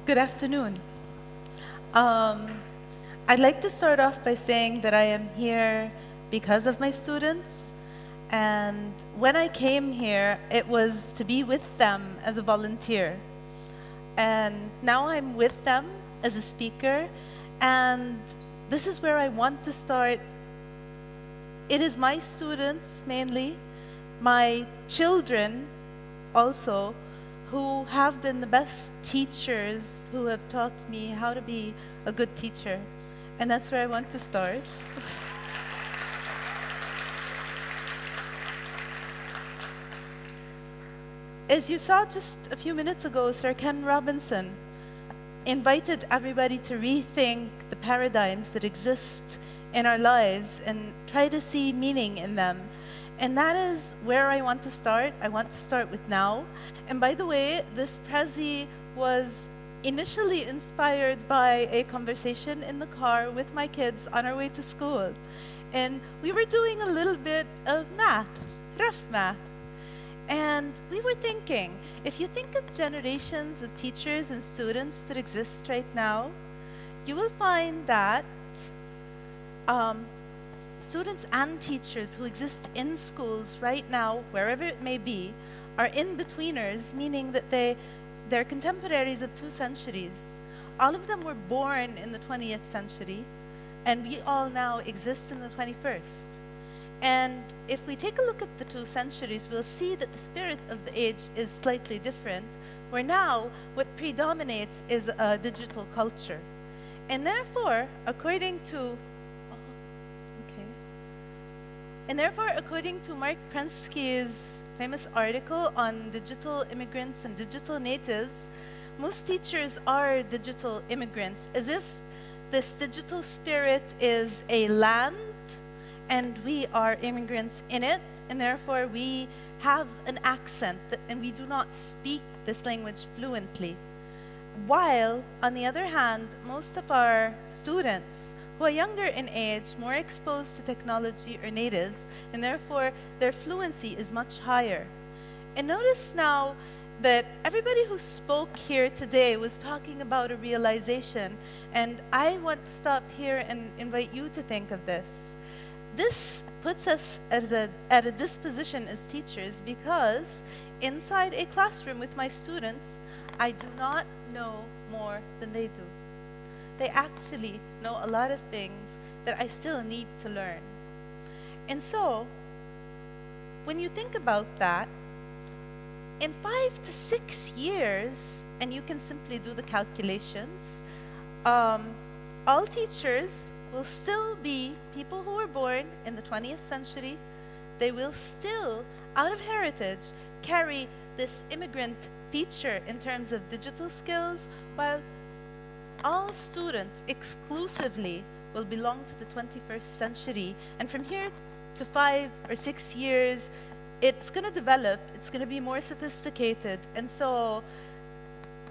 Good afternoon. I'd like to start off by saying that I am here because of my students. And when I came here, it was to be with them as a volunteer. And now I'm with them as a speaker. And this is where I want to start. It is my students mainly, my children also, who have been the best teachers, who have taught me how to be a good teacher. And that's where I want to start. As you saw just a few minutes ago, Sir Ken Robinson invited everybody to rethink the paradigms that exist in our lives and try to see meaning in them. And that is where I want to start. I want to start with now. And by the way, this prezi was initially inspired by a conversation in the car with my kids on our way to school. And we were doing a little bit of math, rough math. And we were thinking, if you think of generations of teachers and students that exist right now, you will find that students and teachers who exist in schools right now, wherever it may be, are in-betweeners, meaning that they're contemporaries of 2 centuries. All of them were born in the 20th century, and we all now exist in the 21st. And if we take a look at the 2 centuries, we'll see that the spirit of the age is slightly different, where now what predominates is a digital culture. And therefore, according to Mark Prensky's famous article on digital immigrants and digital natives, most teachers are digital immigrants, as if this digital spirit is a land and we are immigrants in it, and therefore we have an accent and we do not speak this language fluently. While, on the other hand, most of our students who are younger in age, more exposed to technology, are natives, and therefore their fluency is much higher. And notice now that everybody who spoke here today was talking about a realization, and I want to stop here and invite you to think of this. This puts us at a disposition as teachers, because inside a classroom with my students, I do not know more than they do. They actually know a lot of things that I still need to learn. And so, when you think about that, in 5 to 6 years, and you can simply do the calculations, all teachers will still be people who were born in the 20th century. They will still, out of heritage, carry this immigrant feature in terms of digital skills, while all students exclusively will belong to the 21st century. And from here to 5 or 6 years, it's going to develop, it's going to be more sophisticated. And so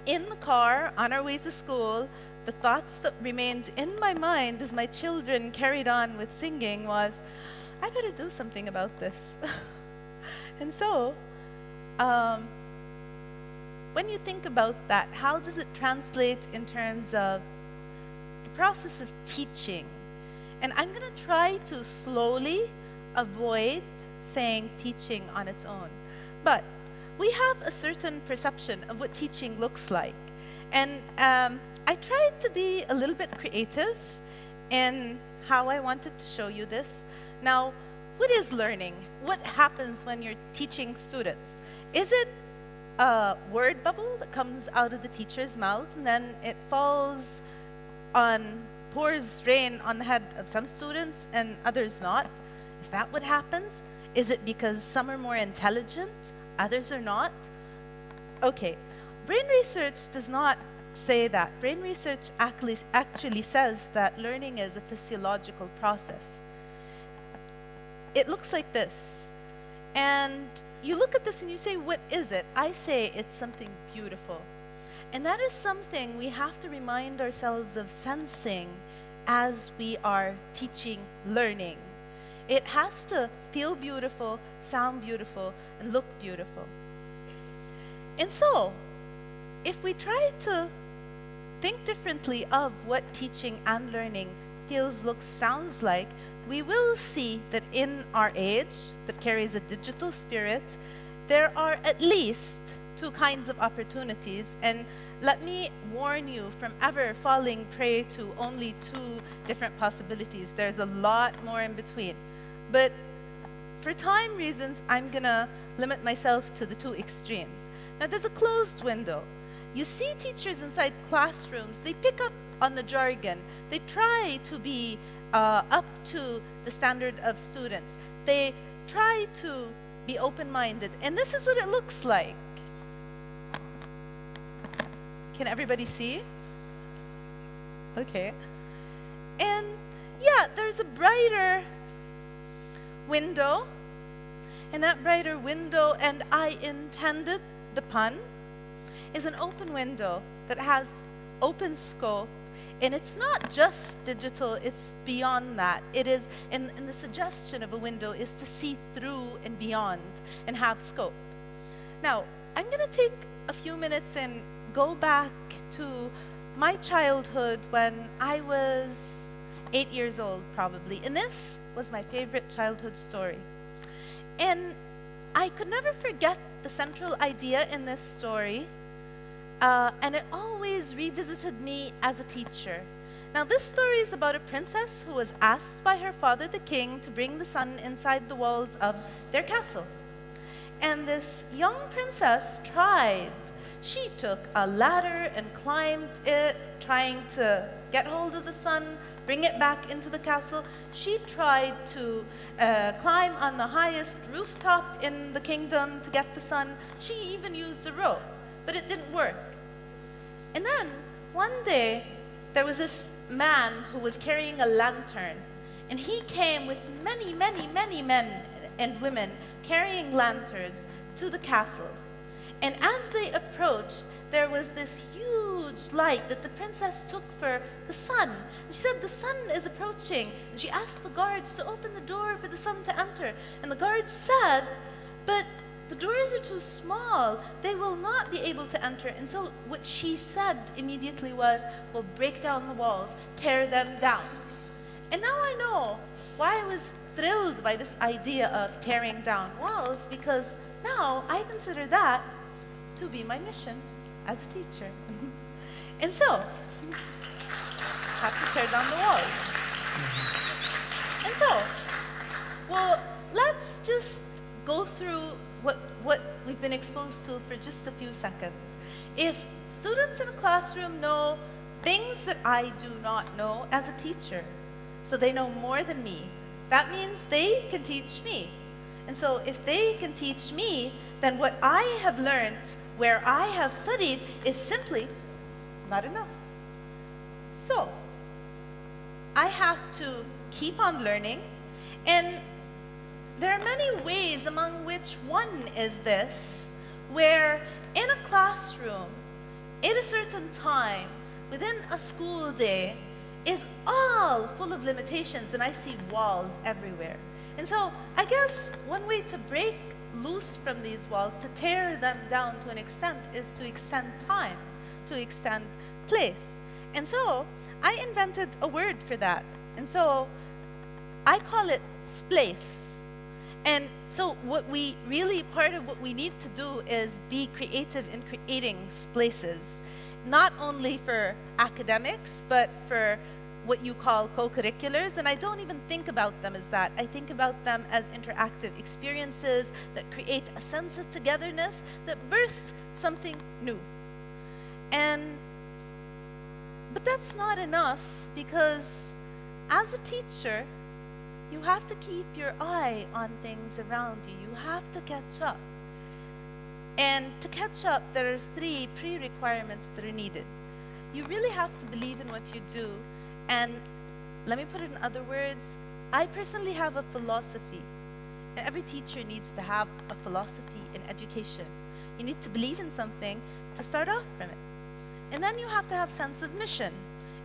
in the car, on our way to school, the thoughts that remained in my mind as my children carried on with singing was, I better do something about this. And so, when you think about that, how does it translate in terms of the process of teaching? And I'm going to try to slowly avoid saying teaching on its own. But we have a certain perception of what teaching looks like. And I tried to be a little bit creative in how I wanted to show you this. Now, what is learning? What happens when you're teaching students? Is it a word bubble that comes out of the teacher's mouth and then it falls pours rain on the head of some students and others not? Is that what happens? Is it because some are more intelligent, others are not? Okay, brain research does not say that. Brain research actually says that learning is a physiological process. It looks like this. And you look at this and you say, what is it? I say it's something beautiful. And that is something we have to remind ourselves of sensing as we are teaching learning. It has to feel beautiful, sound beautiful, and look beautiful. And so, if we try to think differently of what teaching and learning feels, looks, sounds like, we will see that in our age that carries a digital spirit, there are at least two kinds of opportunities. And let me warn you from ever falling prey to only two different possibilities. There's a lot more in between. But for time reasons, I'm gonna limit myself to the two extremes. Now, there's a closed window. You see teachers inside classrooms, they pick up on the jargon. They try to be up to the standard of students. They try to be open-minded. And this is what it looks like. Can everybody see? Okay. And yeah, there's a brighter window. And that brighter window, and I intended the pun, is an open window that has open scope. And it's not just digital, it's beyond that. It is, and the suggestion of a window is to see through and beyond and have scope. Now, I'm gonna take a few minutes and go back to my childhood when I was 8 years old, probably. And this was my favorite childhood story. And I could never forget the central idea in this story. And it always revisited me as a teacher. Now, this story is about a princess who was asked by her father, the king, to bring the sun inside the walls of their castle. And this young princess tried. She took a ladder and climbed it, trying to get hold of the sun, bring it back into the castle. She tried to climb on the highest rooftop in the kingdom to get the sun. She even used a rope, but it didn't work. And then, one day, there was this man who was carrying a lantern. And he came with many, many, many men and women carrying lanterns to the castle. And as they approached, there was this huge light that the princess took for the sun. And she said, the sun is approaching. And she asked the guards to open the door for the sun to enter. And the guards said, but the doors are too small. They will not be able to enter. And so what she said immediately was, well, break down the walls, tear them down. And now I know why I was thrilled by this idea of tearing down walls, because now I consider that to be my mission as a teacher. And so, have to tear down the walls. And so, well, let's just go through what we've been exposed to for just a few seconds. If students in a classroom know things that I do not know as a teacher, so they know more than me, that means they can teach me. And so if they can teach me, then what I have learned where I have studied is simply not enough. So I have to keep on learning, and there are many ways among which one is this, where in a classroom, at a certain time, within a school day, is all full of limitations, and I see walls everywhere. And so I guess one way to break loose from these walls, to tear them down to an extent, is to extend time, to extend place. And so I invented a word for that. And so I call it splace. And so what we really, part of what we need to do is be creative in creating splaces, not only for academics, but for what you call co-curriculars. And I don't even think about them as that. I think about them as interactive experiences that create a sense of togetherness, that births something new. But that's not enough, because as a teacher, you have to keep your eye on things around you. You have to catch up. And to catch up, there are 3 pre-requirements that are needed. You really have to believe in what you do. And let me put it in other words, I personally have a philosophy. And every teacher needs to have a philosophy in education. You need to believe in something to start off from it. And then you have to have sense of mission.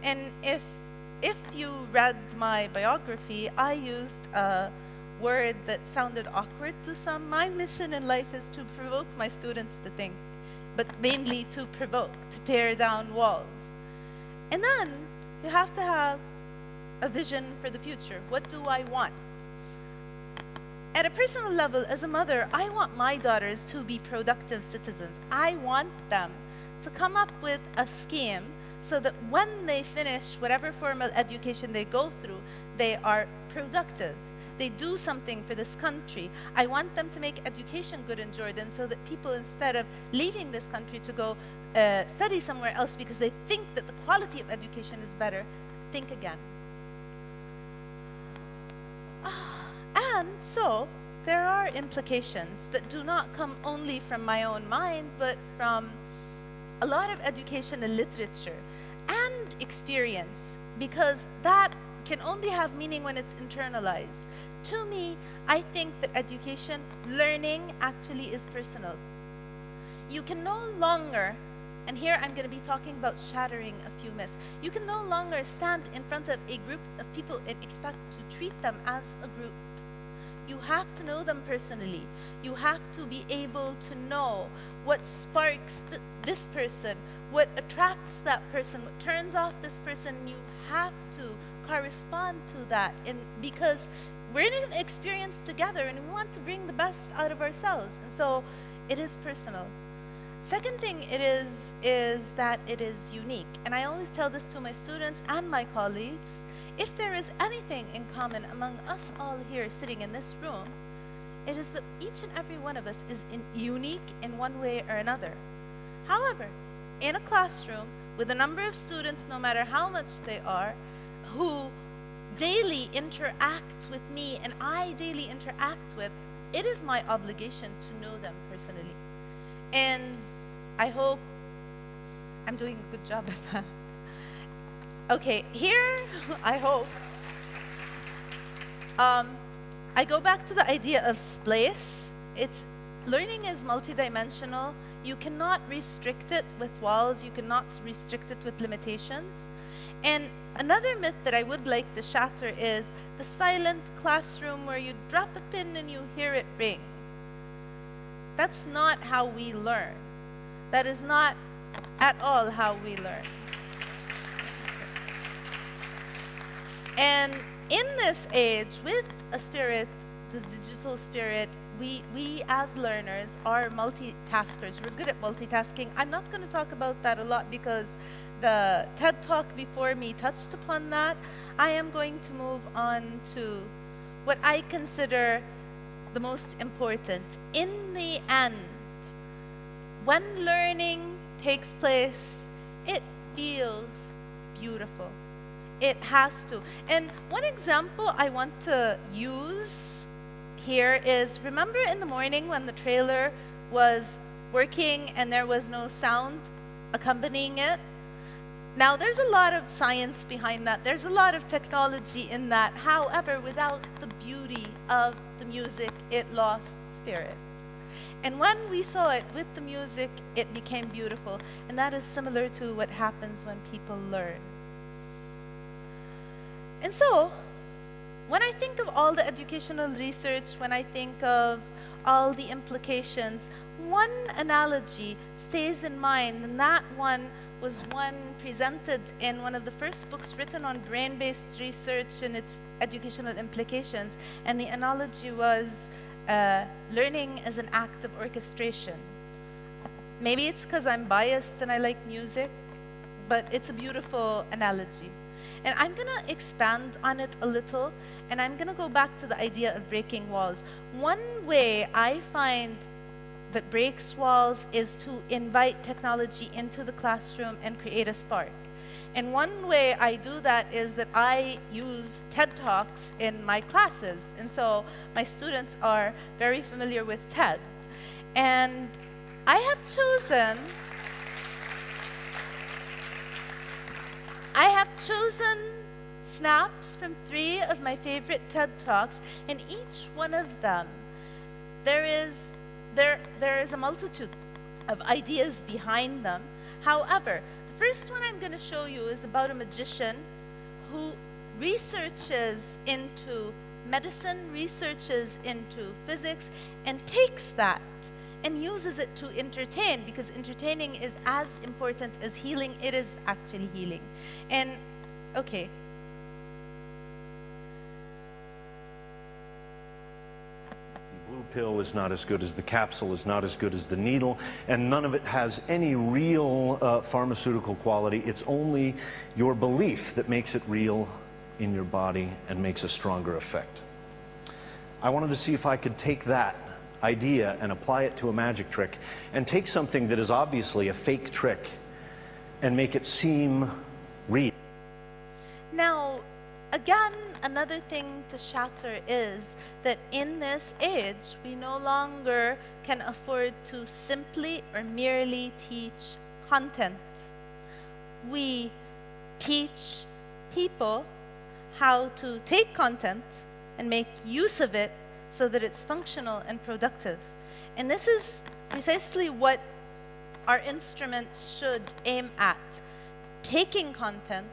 And if you read my biography, I used a word that sounded awkward to some. My mission in life is to provoke my students to think, but mainly to provoke, to tear down walls. And then you have to have a vision for the future. What do I want? At a personal level, as a mother, I want my daughters to be productive citizens. I want them to come up with a scheme so that when they finish whatever formal education they go through, they are productive. They do something for this country. I want them to make education good in Jordan so that people, instead of leaving this country to go study somewhere else because they think that the quality of education is better, think again. And so there are implications that do not come only from my own mind, but from a lot of education and literature and experience, because that can only have meaning when it's internalized. To me, I think that education, learning, actually is personal. You can no longer, and here I'm going to be talking about shattering a few myths, you can no longer stand in front of a group of people and expect to treat them as a group. You have to know them personally. You have to be able to know what sparks this person, what attracts that person, what turns off this person. You have to correspond to that, and because we're in an experience together and we want to bring the best out of ourselves. And so it is personal. Second thing it is that it is unique. And I always tell this to my students and my colleagues. If there is anything in common among us all here sitting in this room, it is that each and every one of us is unique in one way or another. However, in a classroom with a number of students, no matter how much they are, who daily interact with me and I daily interact with, it is my obligation to know them personally. And I hope I'm doing a good job at that. Okay, here, I hope. I go back to the idea of splace. Learning is multidimensional. You cannot restrict it with walls. You cannot restrict it with limitations. And another myth that I would like to shatter is the silent classroom where you drop a pin and you hear it ring. That's not how we learn. That is not at all how we learn. And in this age, with a spirit, the digital spirit, we as learners are multitaskers. We're good at multitasking. I'm not going to talk about that a lot because the TED Talk before me touched upon that. I am going to move on to what I consider the most important. In the end, when learning takes place, it feels beautiful. It has to. And one example I want to use here is, remember in the morning when the trailer was working and there was no sound accompanying it? Now, there's a lot of science behind that. There's a lot of technology in that. However, without the beauty of the music, it lost spirit. And when we saw it with the music, it became beautiful. And that is similar to what happens when people learn. And so, when I think of all the educational research, when I think of all the implications, one analogy stays in mind, and that one was one presented in one of the first books written on brain-based research and its educational implications. And the analogy was learning as an act of orchestration. Maybe it's because I'm biased and I like music, but it's a beautiful analogy. And I'm going to expand on it a little, and I'm going to go back to the idea of breaking walls. One way I find that breaks walls is to invite technology into the classroom and create a spark. And one way I do that is that I use TED Talks in my classes. And so my students are very familiar with TED. And I have chosen snaps from 3 of my favorite TED Talks, and each one of them, there is a multitude of ideas behind them. However, the first one I'm going to show you is about a magician who researches into medicine, researches into physics, and takes that and uses it to entertain, because entertaining is as important as healing. It is actually healing. And okay. The blue pill is not as good as the capsule, is not as good as the needle, and none of it has any real pharmaceutical quality. It's only your belief that makes it real in your body and makes a stronger effect. I wanted to see if I could take that idea and apply it to a magic trick, and take something that is obviously a fake trick and make it seem real. Now, again, another thing to shatter is that in this age, we no longer can afford to simply or merely teach content. We teach people how to take content and make use of it so that it's functional and productive. And this is precisely what our instruments should aim at. Taking content,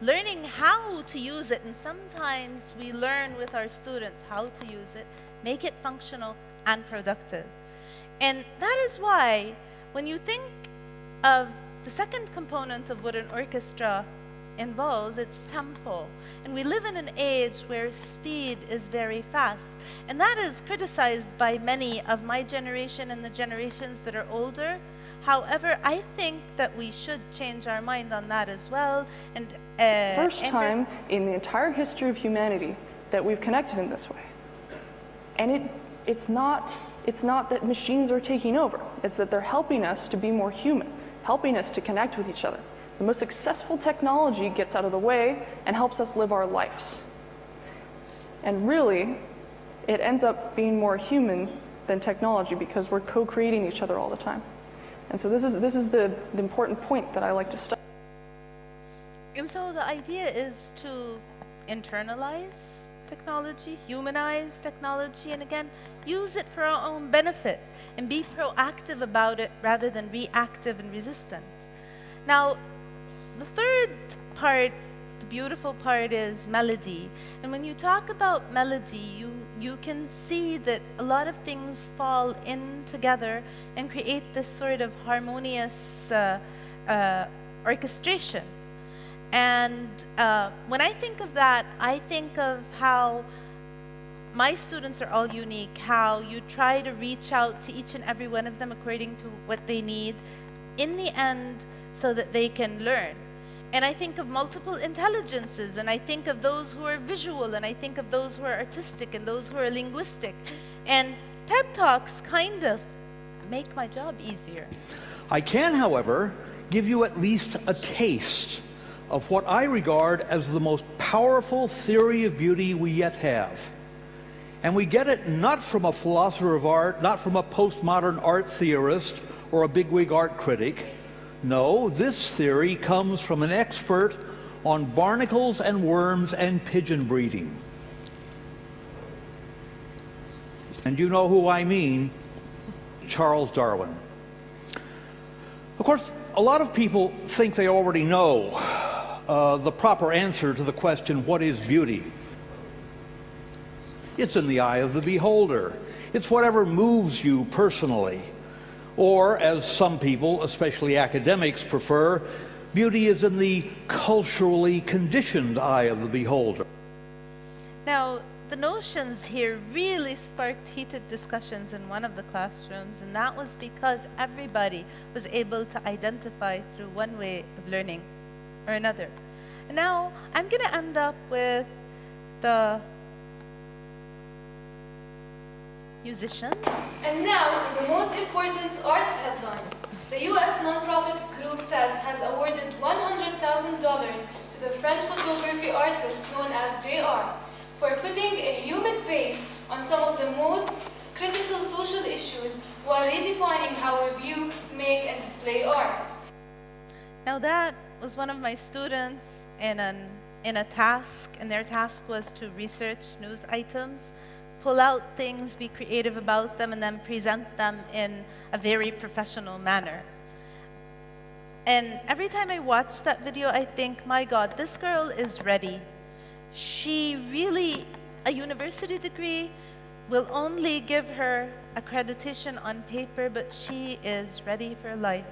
learning how to use it, and sometimes we learn with our students how to use it, make it functional and productive. And that is why when you think of the second component of what an orchestra involves, its tempo. And we live in an age where speed is very fast. And that is criticized by many of my generation and the generations that are older. However, I think that we should change our mind on that as well. And first time in the entire history of humanity that we've connected in this way. And it's not that machines are taking over. It's that they're helping us to be more human, helping us to connect with each other. The most successful technology gets out of the way and helps us live our lives. And really, it ends up being more human than technology because we're co-creating each other all the time. And so this is the important point that I like to study. And so the idea is to internalize technology, humanize technology, and again, use it for our own benefit and be proactive about it rather than reactive and resistant. Now, the third part, the beautiful part, is melody. And when you talk about melody, you can see that a lot of things fall in together and create this sort of harmonious orchestration. And when I think of that, I think of how my students are all unique, how you try to reach out to each and every one of them according to what they need in the end so that they can learn. And I think of multiple intelligences, and I think of those who are visual, and I think of those who are artistic, and those who are linguistic. And TED Talks kind of make my job easier. I can, however, give you at least a taste of what I regard as the most powerful theory of beauty we yet have. And we get it not from a philosopher of art, not from a postmodern art theorist or a bigwig art critic. No, this theory comes from an expert on barnacles and worms and pigeon breeding. And you know who I mean, Charles Darwin. Of course, a lot of people think they already know the proper answer to the question, what is beauty? It's in the eye of the beholder. It's whatever moves you personally. Or, as some people, especially academics, prefer, beauty is in the culturally conditioned eye of the beholder. Now, the notions here really sparked heated discussions in one of the classrooms, and that was because everybody was able to identify through one way of learning or another. And now, I'm going to end up with the musicians. And now, the most important arts headline. The US nonprofit group TED has awarded $100,000 to the French photography artist known as JR for putting a human face on some of the most critical social issues while redefining how we view, make, and display art. Now that was one of my students in a task, and their task was to research news items, pull out things, be creative about them, and then present them in a very professional manner. And every time I watch that video, I think, my God, this girl is ready. She really, a university degree, will only give her accreditation on paper, but she is ready for life.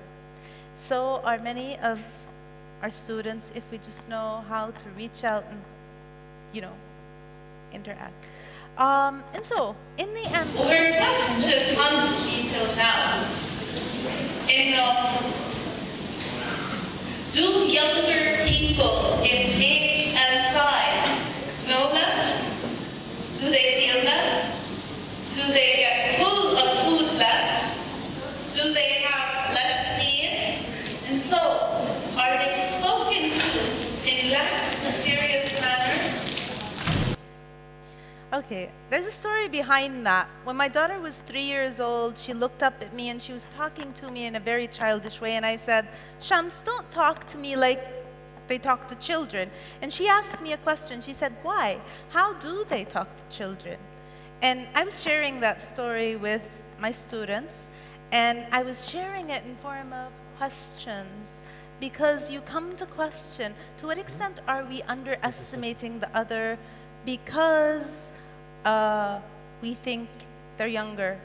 So are many of our students, if we just know how to reach out and, you know, interact. And so, in the end, our question honestly till now, do younger people in age and size know less? Do they feel less? Do they get full of food less? Do they have less needs? And so, are they spoken to in less a serious manner? Okay, there's a story behind that. When my daughter was 3 years old, she looked up at me and she was talking to me in a very childish way, and I said, Shams, don't talk to me like they talk to children. And she asked me a question. She said, why? How do they talk to children? And I was sharing that story with my students, and I was sharing it in form of questions, because you come to question, to what extent are we underestimating the other because we think they're younger?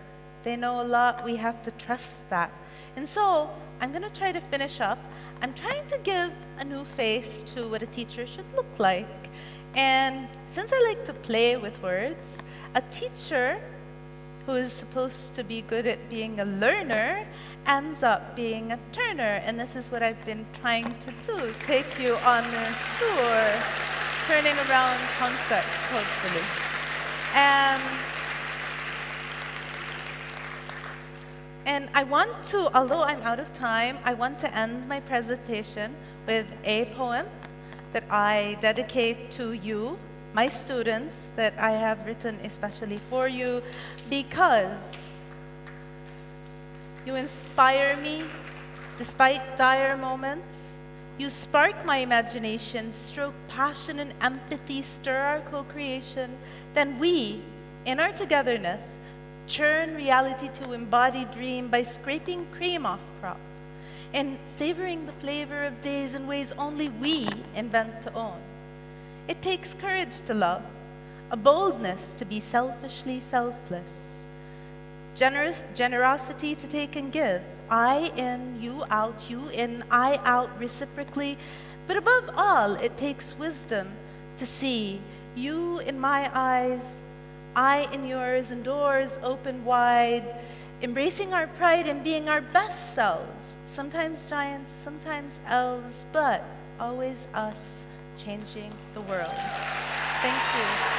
They know a lot, we have to trust that. And so, I'm going to try to finish up. I'm trying to give a new face to what a teacher should look like. And since I like to play with words, a teacher who is supposed to be good at being a learner ends up being a turner. And this is what I've been trying to do, take you on this tour, turning around concepts, hopefully. And I want to, although I'm out of time, I want to end my presentation with a poem that I dedicate to you, my students, that I have written especially for you, because you inspire me despite dire moments. You spark my imagination, stroke passion and empathy, stir our co-creation. Then we, in our togetherness, churn reality to embodied dream by scraping cream off crop and savoring the flavor of days in ways only we invent to own. It takes courage to love, a boldness to be selfishly selfless, generosity to take and give, I in, you out, you in, I out reciprocally. But above all, it takes wisdom to see you in my eyes, I in yours, and doors open wide, embracing our pride and being our best selves. Sometimes giants, sometimes elves, but always us changing the world. Thank you.